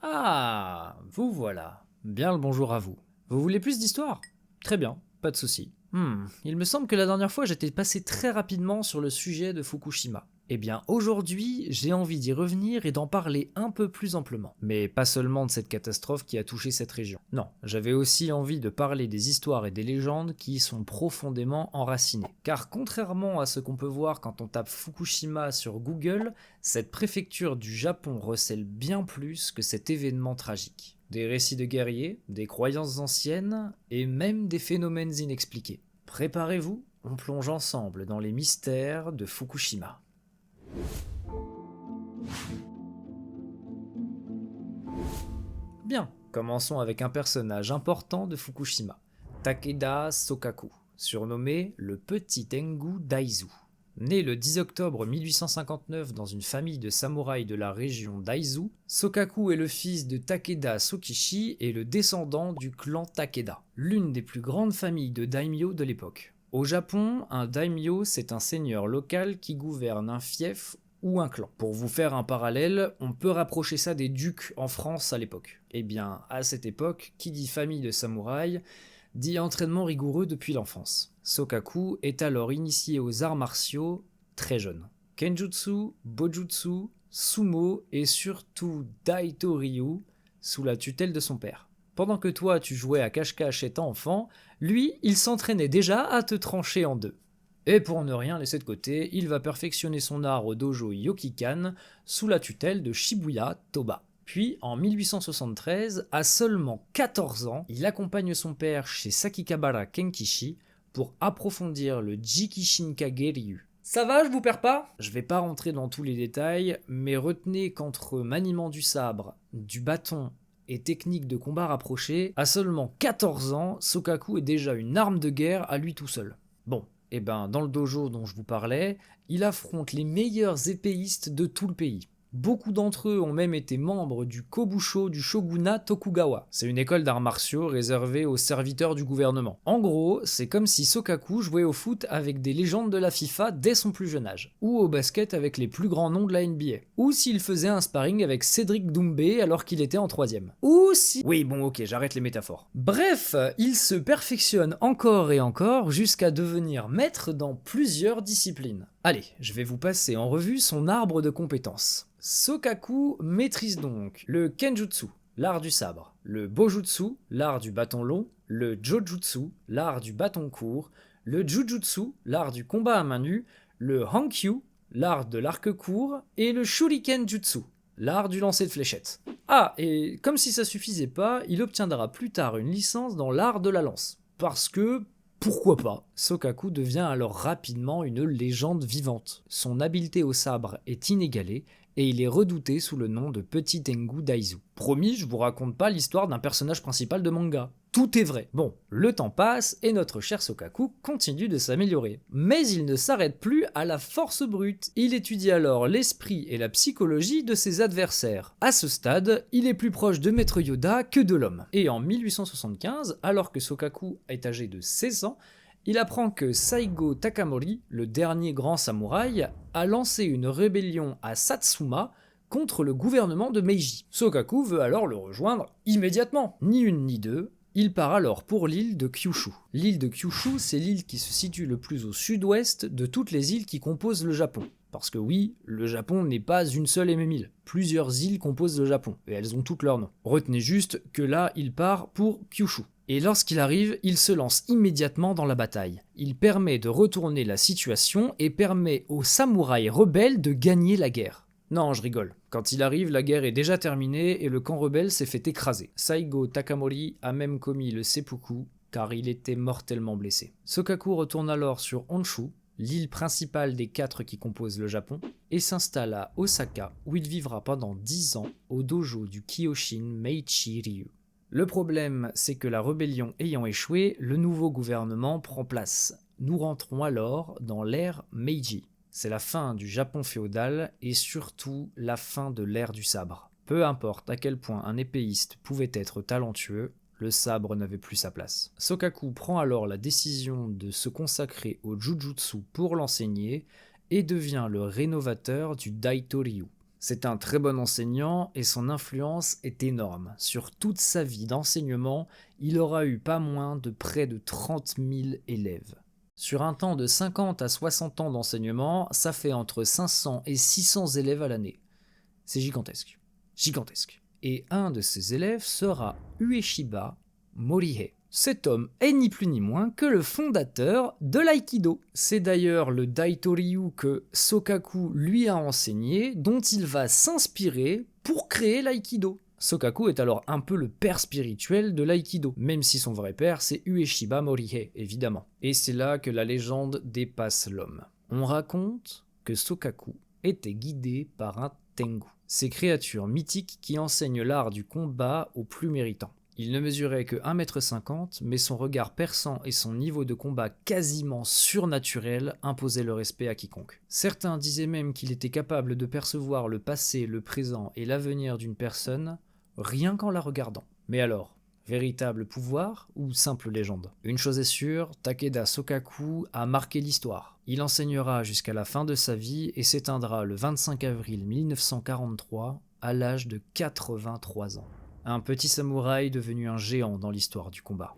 Ah, vous voilà. Bien le bonjour à vous. Vous voulez plus d'histoire? Très bien, pas de souci. Il me semble que la dernière fois j'étais passé très rapidement sur le sujet de Fukushima. Eh bien aujourd'hui, j'ai envie d'y revenir et d'en parler un peu plus amplement. Mais pas seulement de cette catastrophe qui a touché cette région. Non, j'avais aussi envie de parler des histoires et des légendes qui y sont profondément enracinées. Car contrairement à ce qu'on peut voir quand on tape Fukushima sur Google, cette préfecture du Japon recèle bien plus que cet événement tragique. Des récits de guerriers, des croyances anciennes et même des phénomènes inexpliqués. Préparez-vous, on plonge ensemble dans les mystères de Fukushima. Bien, commençons avec un personnage important de Fukushima, Takeda Sokaku, surnommé le Petit Tengu Daizu. Né le 10 octobre 1859 dans une famille de samouraïs de la région d'Aizu, Sokaku est le fils de Takeda Sokichi et le descendant du clan Takeda, l'une des plus grandes familles de daimyo de l'époque. Au Japon, un daimyo, c'est un seigneur local qui gouverne un fief ou un clan. Pour vous faire un parallèle, on peut rapprocher ça des ducs en France à l'époque. Eh bien, à cette époque, qui dit famille de samouraïs, dit entraînement rigoureux depuis l'enfance. Sokaku est alors initié aux arts martiaux très jeune. Kenjutsu, Bojutsu, Sumo et surtout Daito Ryu sous la tutelle de son père. Pendant que toi tu jouais à cache-cache étant enfant, lui il s'entraînait déjà à te trancher en deux. Et pour ne rien laisser de côté, il va perfectionner son art au dojo Yokikan sous la tutelle de Shibuya Toba. Puis, en 1873, à seulement 14 ans, il accompagne son père chez Sakikabara Kenkishi pour approfondir le Jikishinkage Ryu. Ça va, je vous perds pas? Je vais pas rentrer dans tous les détails, mais retenez qu'entre maniement du sabre, du bâton et technique de combat rapproché, à seulement 14 ans, Sokaku est déjà une arme de guerre à lui tout seul. Bon, et ben dans le dojo dont je vous parlais, il affronte les meilleurs épéistes de tout le pays. Beaucoup d'entre eux ont même été membres du Kobusho du shogunat Tokugawa. C'est une école d'arts martiaux réservée aux serviteurs du gouvernement. En gros, c'est comme si Sokaku jouait au foot avec des légendes de la FIFA dès son plus jeune âge. Ou au basket avec les plus grands noms de la NBA. Ou s'il faisait un sparring avec Cédric Doumbé alors qu'il était en troisième. Ou si... Oui, bon ok, j'arrête les métaphores. Bref, il se perfectionne encore et encore jusqu'à devenir maître dans plusieurs disciplines. Allez, je vais vous passer en revue son arbre de compétences. Sokaku maîtrise donc le Kenjutsu, l'art du sabre, le Bojutsu, l'art du bâton long, le Jojutsu, l'art du bâton court, le Jujutsu, l'art du combat à main nue, le Hankyu, l'art de l'arc court, et le Shuriken Jutsu, l'art du lancer de fléchettes. Ah, et comme si ça suffisait pas, il obtiendra plus tard une licence dans l'art de la lance. Parce que, pourquoi pas? Sokaku devient alors rapidement une légende vivante. Son habileté au sabre est inégalée, et il est redouté sous le nom de Petit Tengu Daizu. Promis, je vous raconte pas l'histoire d'un personnage principal de manga. Tout est vrai. Bon, le temps passe et notre cher Sokaku continue de s'améliorer. Mais il ne s'arrête plus à la force brute. Il étudie alors l'esprit et la psychologie de ses adversaires. À ce stade, il est plus proche de Maître Yoda que de l'homme. Et en 1875, alors que Sokaku est âgé de 16 ans, il apprend que Saigo Takamori, le dernier grand samouraï, a lancé une rébellion à Satsuma contre le gouvernement de Meiji. Sokaku veut alors le rejoindre immédiatement. Ni une ni deux, il part alors pour l'île de Kyushu. L'île de Kyushu, c'est l'île qui se situe le plus au sud-ouest de toutes les îles qui composent le Japon. Parce que oui, le Japon n'est pas une seule et même île. Plusieurs îles composent le Japon, et elles ont toutes leurs noms. Retenez juste que là, il part pour Kyushu. Et lorsqu'il arrive, il se lance immédiatement dans la bataille. Il permet de retourner la situation et permet aux samouraïs rebelles de gagner la guerre. Non, je rigole. Quand il arrive, la guerre est déjà terminée et le camp rebelle s'est fait écraser. Saigo Takamori a même commis le seppuku car il était mortellement blessé. Sokaku retourne alors sur Honshu, l'île principale des 4 qui composent le Japon, et s'installe à Osaka où il vivra pendant 10 ans au dojo du Kyoshin Meichi Ryu. Le problème, c'est que la rébellion ayant échoué, le nouveau gouvernement prend place. Nous rentrons alors dans l'ère Meiji. C'est la fin du Japon féodal et surtout la fin de l'ère du sabre. Peu importe à quel point un épéiste pouvait être talentueux, le sabre n'avait plus sa place. Sokaku prend alors la décision de se consacrer au Jujutsu pour l'enseigner et devient le rénovateur du Daito Ryu. C'est un très bon enseignant et son influence est énorme. Sur toute sa vie d'enseignement, il aura eu pas moins de près de 30 000 élèves. Sur un temps de 50 à 60 ans d'enseignement, ça fait entre 500 et 600 élèves à l'année. C'est gigantesque. Gigantesque. Et un de ses élèves sera Ueshiba Morihei. Cet homme est ni plus ni moins que le fondateur de l'aïkido. C'est d'ailleurs le Daitoryu que Sokaku lui a enseigné, dont il va s'inspirer pour créer l'aïkido. Sokaku est alors un peu le père spirituel de l'aïkido, même si son vrai père c'est Ueshiba Morihei, évidemment. Et c'est là que la légende dépasse l'homme. On raconte que Sokaku était guidé par un Tengu, ces créatures mythiques qui enseignent l'art du combat aux plus méritants. Il ne mesurait que 1,50 m, mais son regard perçant et son niveau de combat quasiment surnaturel imposaient le respect à quiconque. Certains disaient même qu'il était capable de percevoir le passé, le présent et l'avenir d'une personne, rien qu'en la regardant. Mais alors, véritable pouvoir ou simple légende? Une chose est sûre, Takeda Sokaku a marqué l'histoire. Il enseignera jusqu'à la fin de sa vie et s'éteindra le 25 avril 1943 à l'âge de 83 ans. Un petit samouraï devenu un géant dans l'histoire du combat.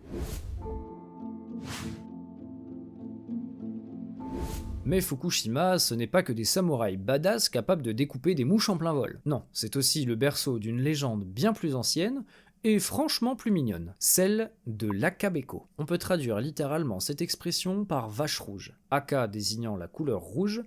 Mais Fukushima, ce n'est pas que des samouraïs badass capables de découper des mouches en plein vol. Non, c'est aussi le berceau d'une légende bien plus ancienne et franchement plus mignonne, celle de l'Akabeko. On peut traduire littéralement cette expression par vache rouge, Aka désignant la couleur rouge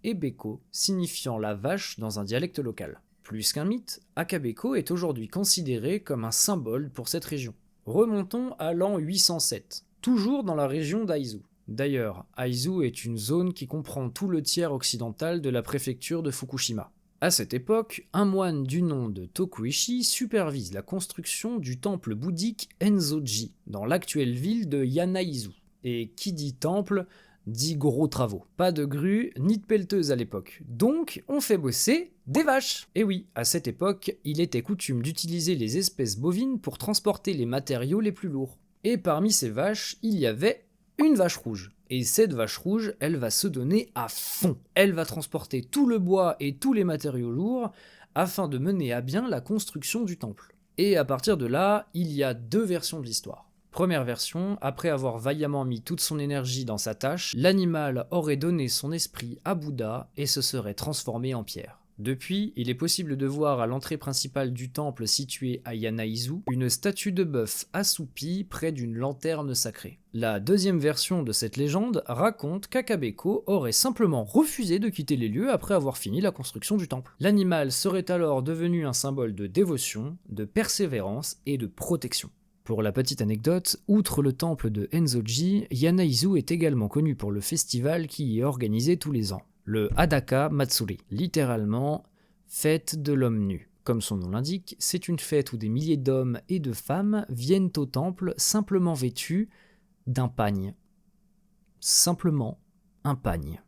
et Beko signifiant la vache dans un dialecte local. Plus qu'un mythe, Akabeko est aujourd'hui considéré comme un symbole pour cette région. Remontons à l'an 807, toujours dans la région d'Aizu. D'ailleurs, Aizu est une zone qui comprend tout le tiers occidental de la préfecture de Fukushima. À cette époque, un moine du nom de Tokuichi supervise la construction du temple bouddhique Enzoji, dans l'actuelle ville de Yanaizu. Et qui dit temple, dit gros travaux. Pas de grue ni de pelleteuse à l'époque, donc on fait bosser des vaches. Et oui, à cette époque, il était coutume d'utiliser les espèces bovines pour transporter les matériaux les plus lourds. Et parmi ces vaches, il y avait une vache rouge. Et cette vache rouge, elle va se donner à fond. Elle va transporter tout le bois et tous les matériaux lourds afin de mener à bien la construction du temple. Et à partir de là, il y a deux versions de l'histoire. Première version, après avoir vaillamment mis toute son énergie dans sa tâche, l'animal aurait donné son esprit à Bouddha et se serait transformé en pierre. Depuis, il est possible de voir à l'entrée principale du temple situé à Yanaizu une statue de bœuf assoupie près d'une lanterne sacrée. La deuxième version de cette légende raconte qu'Akabeko aurait simplement refusé de quitter les lieux après avoir fini la construction du temple. L'animal serait alors devenu un symbole de dévotion, de persévérance et de protection. Pour la petite anecdote, outre le temple de Enzoji, Yanaizu est également connu pour le festival qui y est organisé tous les ans. Le Hadaka Matsuri, littéralement fête de l'homme nu. Comme son nom l'indique, c'est une fête où des milliers d'hommes et de femmes viennent au temple simplement vêtus d'un pagne. Simplement un pagne.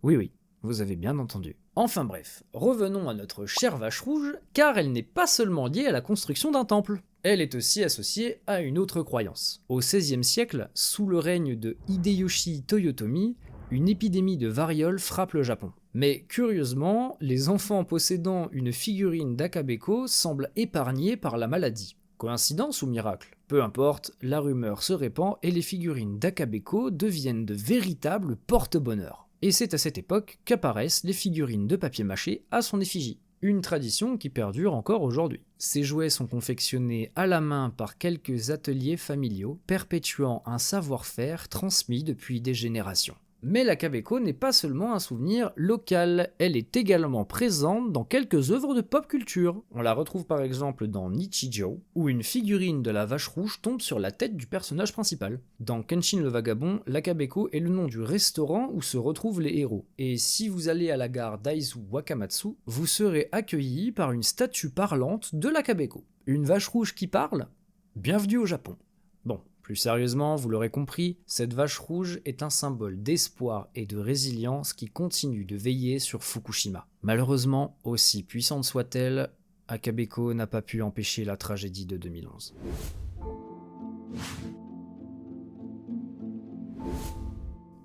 Oui, vous avez bien entendu. Enfin bref, revenons à notre chère vache rouge, car elle n'est pas seulement liée à la construction d'un temple. Elle est aussi associée à une autre croyance. Au XVIe siècle, sous le règne de Hideyoshi Toyotomi, une épidémie de variole frappe le Japon. Mais curieusement, les enfants possédant une figurine d'Akabeko semblent épargnés par la maladie. Coïncidence ou miracle? Peu importe, la rumeur se répand et les figurines d'Akabeko deviennent de véritables porte-bonheur. Et c'est à cette époque qu'apparaissent les figurines de papier mâché à son effigie. Une tradition qui perdure encore aujourd'hui. Ces jouets sont confectionnés à la main par quelques ateliers familiaux, perpétuant un savoir-faire transmis depuis des générations. Mais l'Akabeko n'est pas seulement un souvenir local, elle est également présente dans quelques œuvres de pop culture. On la retrouve par exemple dans Nichijou, où une figurine de la vache rouge tombe sur la tête du personnage principal. Dans Kenshin le Vagabond, l'Akabeko est le nom du restaurant où se retrouvent les héros. Et si vous allez à la gare d'Aizu Wakamatsu, vous serez accueilli par une statue parlante de l'Akabeko. Une vache rouge qui parle? Bienvenue au Japon. Bon. Plus sérieusement, vous l'aurez compris, cette vache rouge est un symbole d'espoir et de résilience qui continue de veiller sur Fukushima. Malheureusement, aussi puissante soit-elle, Akabeko n'a pas pu empêcher la tragédie de 2011.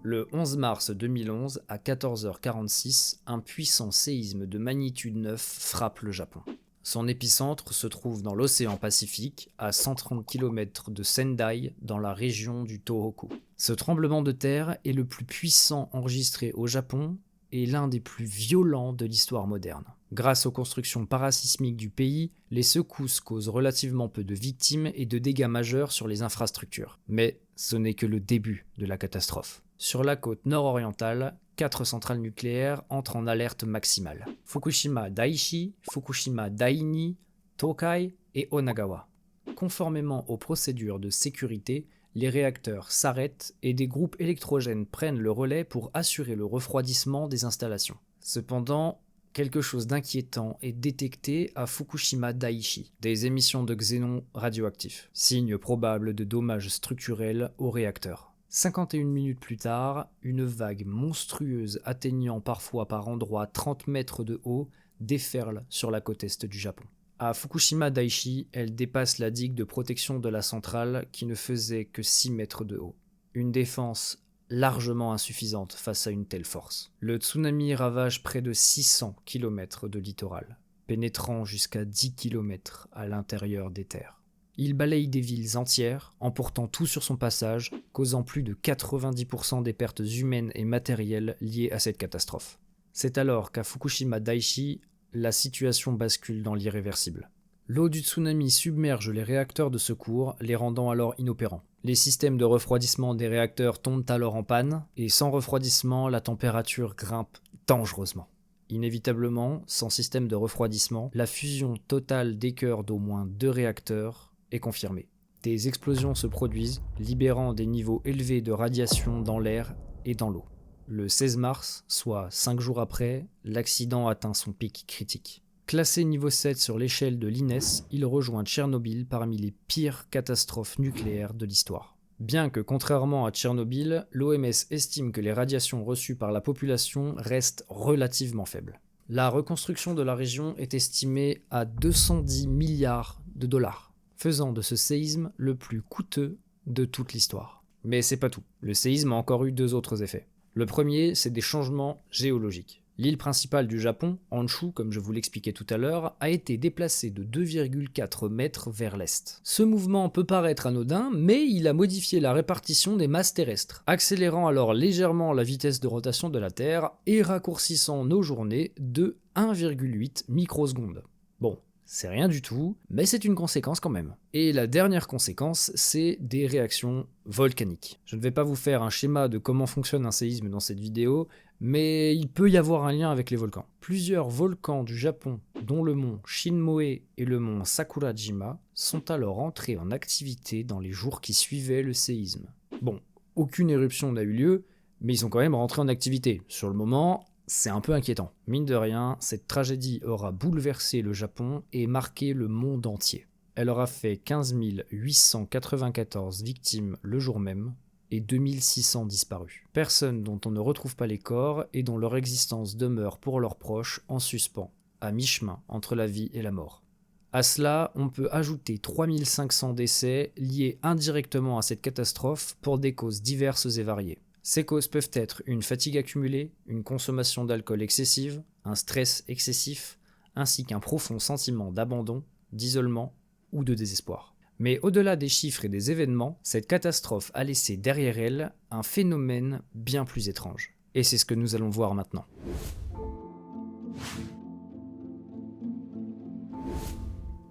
Le 11 mars 2011, à 14h46, un puissant séisme de magnitude 9 frappe le Japon. Son épicentre se trouve dans l'océan Pacifique, à 130 km de Sendai, dans la région du Tohoku. Ce tremblement de terre est le plus puissant enregistré au Japon et l'un des plus violents de l'histoire moderne. Grâce aux constructions parasismiques du pays, les secousses causent relativement peu de victimes et de dégâts majeurs sur les infrastructures. Mais ce n'est que le début de la catastrophe. Sur la côte nord-orientale, 4 centrales nucléaires entrent en alerte maximale. Fukushima Daiichi, Fukushima Daini, Tokai et Onagawa. Conformément aux procédures de sécurité, les réacteurs s'arrêtent et des groupes électrogènes prennent le relais pour assurer le refroidissement des installations. Cependant, quelque chose d'inquiétant est détecté à Fukushima Daiichi, des émissions de xénon radioactif, signe probable de dommages structurels aux réacteurs. 51 minutes plus tard, une vague monstrueuse atteignant parfois par endroits 30 mètres de haut déferle sur la côte est du Japon. À Fukushima Daiichi, elle dépasse la digue de protection de la centrale qui ne faisait que 6 mètres de haut. Une défense largement insuffisante face à une telle force. Le tsunami ravage près de 600 km de littoral, pénétrant jusqu'à 10 km à l'intérieur des terres. Il balaye des villes entières, emportant tout sur son passage, causant plus de 90% des pertes humaines et matérielles liées à cette catastrophe. C'est alors qu'à Fukushima Daiichi, la situation bascule dans l'irréversible. L'eau du tsunami submerge les réacteurs de secours, les rendant alors inopérants. Les systèmes de refroidissement des réacteurs tombent alors en panne, et sans refroidissement, la température grimpe dangereusement. Inévitablement, sans système de refroidissement, la fusion totale des cœurs d'au moins 2 réacteurs est confirmée. Des explosions se produisent, libérant des niveaux élevés de radiation dans l'air et dans l'eau. Le 16 mars, soit 5 jours après, l'accident atteint son pic critique. Classé niveau 7 sur l'échelle de l'INES, il rejoint Tchernobyl parmi les pires catastrophes nucléaires de l'histoire. Bien que, contrairement à Tchernobyl, l'OMS estime que les radiations reçues par la population restent relativement faibles. La reconstruction de la région est estimée à 210 milliards de dollars, faisant de ce séisme le plus coûteux de toute l'histoire. Mais c'est pas tout. Le séisme a encore eu 2 autres effets. Le premier, c'est des changements géologiques. L'île principale du Japon, Honshu, comme je vous l'expliquais tout à l'heure, a été déplacée de 2,4 mètres vers l'est. Ce mouvement peut paraître anodin, mais il a modifié la répartition des masses terrestres, accélérant alors légèrement la vitesse de rotation de la Terre et raccourcissant nos journées de 1,8 microsecondes. Bon, c'est rien du tout, mais c'est une conséquence quand même. Et la dernière conséquence, c'est des réactions volcaniques. Je ne vais pas vous faire un schéma de comment fonctionne un séisme dans cette vidéo, mais il peut y avoir un lien avec les volcans. Plusieurs volcans du Japon, dont le mont Shinmoe et le mont Sakurajima, sont alors entrés en activité dans les jours qui suivaient le séisme. Bon, aucune éruption n'a eu lieu, mais ils sont quand même rentrés en activité. Sur le moment, c'est un peu inquiétant. Mine de rien, cette tragédie aura bouleversé le Japon et marqué le monde entier. Elle aura fait 15 894 victimes le jour même et 2600 disparus. Personnes dont on ne retrouve pas les corps et dont leur existence demeure pour leurs proches en suspens, à mi-chemin entre la vie et la mort. À cela, on peut ajouter 3500 décès liés indirectement à cette catastrophe pour des causes diverses et variées. Ces causes peuvent être une fatigue accumulée, une consommation d'alcool excessive, un stress excessif, ainsi qu'un profond sentiment d'abandon, d'isolement ou de désespoir. Mais au-delà des chiffres et des événements, cette catastrophe a laissé derrière elle un phénomène bien plus étrange. Et c'est ce que nous allons voir maintenant.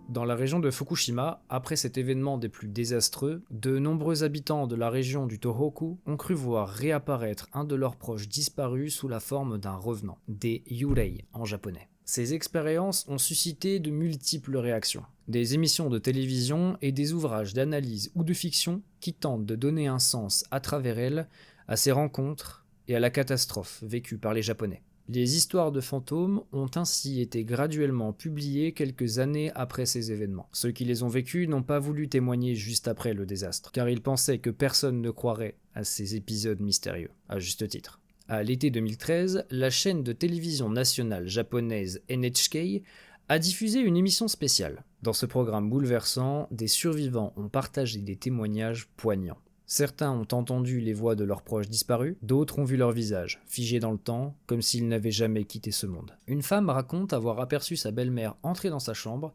Dans la région de Fukushima, après cet événement des plus désastreux, de nombreux habitants de la région du Tohoku ont cru voir réapparaître un de leurs proches disparus sous la forme d'un revenant, des yurei en japonais. Ces expériences ont suscité de multiples réactions. Des émissions de télévision et des ouvrages d'analyse ou de fiction qui tentent de donner un sens à travers elles à ces rencontres et à la catastrophe vécue par les Japonais. Les histoires de fantômes ont ainsi été graduellement publiées quelques années après ces événements. Ceux qui les ont vécus n'ont pas voulu témoigner juste après le désastre, car ils pensaient que personne ne croirait à ces épisodes mystérieux, à juste titre. À l'été 2013, la chaîne de télévision nationale japonaise NHK a diffusé une émission spéciale. Dans ce programme bouleversant, des survivants ont partagé des témoignages poignants. Certains ont entendu les voix de leurs proches disparus, d'autres ont vu leur visage, figé dans le temps, comme s'ils n'avaient jamais quitté ce monde. Une femme raconte avoir aperçu sa belle-mère entrer dans sa chambre,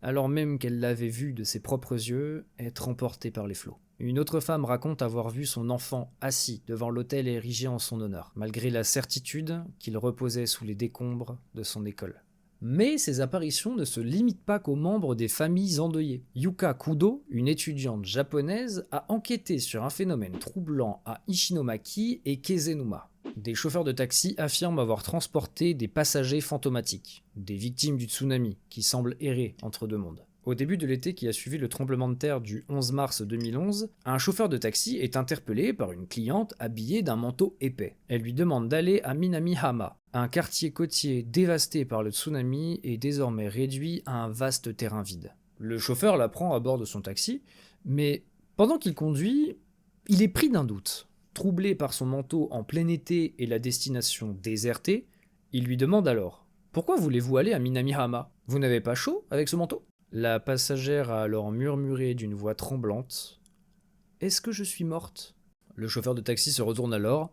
alors même qu'elle l'avait vue de ses propres yeux être emportée par les flots. Une autre femme raconte avoir vu son enfant assis devant l'autel érigé en son honneur, malgré la certitude qu'il reposait sous les décombres de son école. Mais ces apparitions ne se limitent pas qu'aux membres des familles endeuillées. Yuka Kudo, une étudiante japonaise, a enquêté sur un phénomène troublant à Ishinomaki et Keizenuma. Des chauffeurs de taxi affirment avoir transporté des passagers fantomatiques, des victimes du tsunami qui semblent errer entre deux mondes. Au début de l'été qui a suivi le tremblement de terre du 11 mars 2011, un chauffeur de taxi est interpellé par une cliente habillée d'un manteau épais. Elle lui demande d'aller à Minamihama, un quartier côtier dévasté par le tsunami et désormais réduit à un vaste terrain vide. Le chauffeur la prend à bord de son taxi, mais pendant qu'il conduit, il est pris d'un doute. Troublé par son manteau en plein été et la destination désertée, il lui demande alors « Pourquoi voulez-vous aller à Minamihama? Vous n'avez pas chaud avec ce manteau ?» La passagère a alors murmuré d'une voix tremblante « Est-ce que je suis morte ?» Le chauffeur de taxi se retourne alors,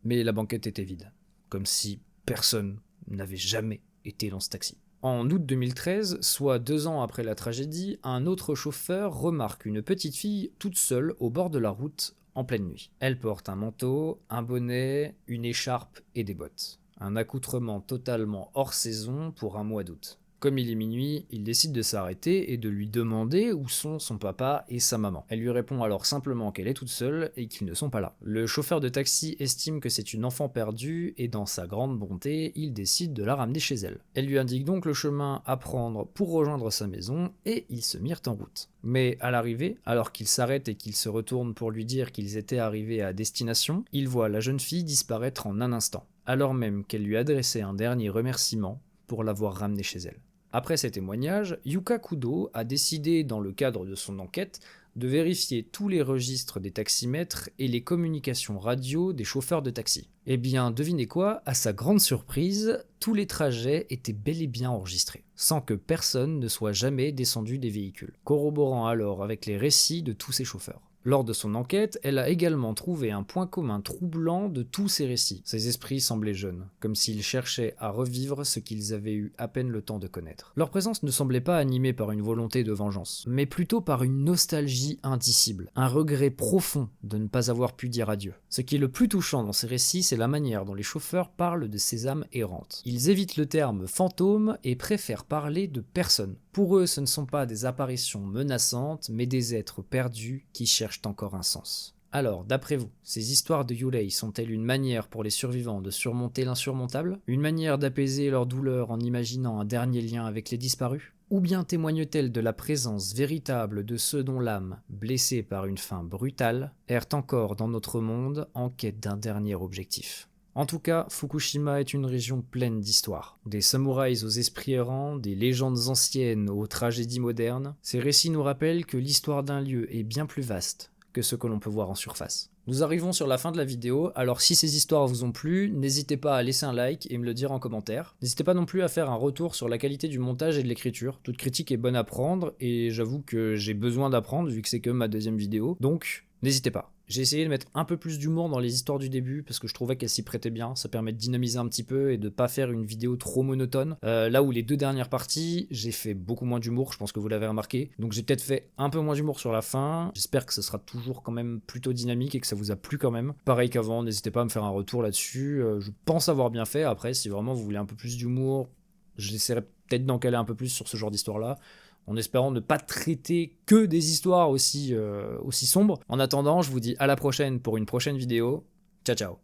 mais la banquette était vide, comme si personne n'avait jamais été dans ce taxi. En août 2013, soit 2 ans après la tragédie, un autre chauffeur remarque une petite fille toute seule au bord de la route en pleine nuit. Elle porte un manteau, un bonnet, une écharpe et des bottes. Un accoutrement totalement hors saison pour un mois d'août. Comme il est minuit, il décide de s'arrêter et de lui demander où sont son papa et sa maman. Elle lui répond alors simplement qu'elle est toute seule et qu'ils ne sont pas là. Le chauffeur de taxi estime que c'est une enfant perdue et dans sa grande bonté, il décide de la ramener chez elle. Elle lui indique donc le chemin à prendre pour rejoindre sa maison et ils se mirent en route. Mais à l'arrivée, alors qu'il s'arrête et qu'il se retourne pour lui dire qu'ils étaient arrivés à destination, il voit la jeune fille disparaître en un instant, alors même qu'elle lui adressait un dernier remerciement pour l'avoir ramenée chez elle. Après ces témoignages, Yuka Kudo a décidé, dans le cadre de son enquête, de vérifier tous les registres des taximètres et les communications radio des chauffeurs de taxi. Eh bien, devinez quoi, à sa grande surprise, tous les trajets étaient bel et bien enregistrés, sans que personne ne soit jamais descendu des véhicules, corroborant alors avec les récits de tous ces chauffeurs. Lors de son enquête, elle a également trouvé un point commun troublant de tous ces récits. Ces esprits semblaient jeunes, comme s'ils cherchaient à revivre ce qu'ils avaient eu à peine le temps de connaître. Leur présence ne semblait pas animée par une volonté de vengeance, mais plutôt par une nostalgie indicible, un regret profond de ne pas avoir pu dire adieu. Ce qui est le plus touchant dans ces récits, c'est la manière dont les chauffeurs parlent de ces âmes errantes. Ils évitent le terme fantôme et préfèrent parler de personnes. Pour eux, ce ne sont pas des apparitions menaçantes, mais des êtres perdus qui cherchent encore un sens. Alors, d'après vous, ces histoires de Yurei sont-elles une manière pour les survivants de surmonter l'insurmontable? Une manière d'apaiser leur douleur en imaginant un dernier lien avec les disparus? Ou bien témoignent-elles de la présence véritable de ceux dont l'âme, blessée par une fin brutale, erre encore dans notre monde en quête d'un dernier objectif? En tout cas, Fukushima est une région pleine d'histoires. Des samouraïs aux esprits errants, des légendes anciennes aux tragédies modernes, ces récits nous rappellent que l'histoire d'un lieu est bien plus vaste que ce que l'on peut voir en surface. Nous arrivons sur la fin de la vidéo, alors si ces histoires vous ont plu, n'hésitez pas à laisser un like et me le dire en commentaire. N'hésitez pas non plus à faire un retour sur la qualité du montage et de l'écriture. Toute critique est bonne à prendre, et j'avoue que j'ai besoin d'apprendre vu que c'est que ma deuxième vidéo, donc n'hésitez pas. J'ai essayé de mettre un peu plus d'humour dans les histoires du début parce que je trouvais qu'elles s'y prêtaient bien, ça permet de dynamiser un petit peu et de pas faire une vidéo trop monotone. Là où les 2 dernières parties, j'ai fait beaucoup moins d'humour, je pense que vous l'avez remarqué. Donc j'ai peut-être fait un peu moins d'humour sur la fin, j'espère que ce sera toujours quand même plutôt dynamique et que ça vous a plu quand même. Pareil qu'avant, n'hésitez pas à me faire un retour là-dessus, je pense avoir bien fait. Après, si vraiment vous voulez un peu plus d'humour, j'essaierai peut-être d'en caler un peu plus sur ce genre d'histoire-là, en espérant ne pas traiter que des histoires aussi sombres. En attendant, je vous dis à la prochaine pour une prochaine vidéo. Ciao ciao.